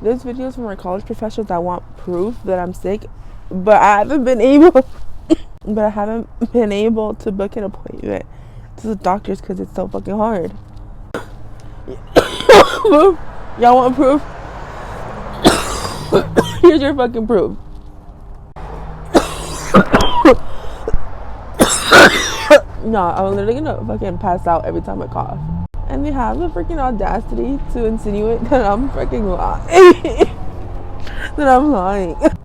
There's videos from my college professors that want proof that I'm sick, but I haven't been able to book an appointment to the doctors because it's so fucking hard. Y'all want proof? Here's your fucking proof. No, I'm literally gonna fucking pass out every time I cough. And they have the freaking audacity to insinuate that I'm freaking lying. That I'm lying.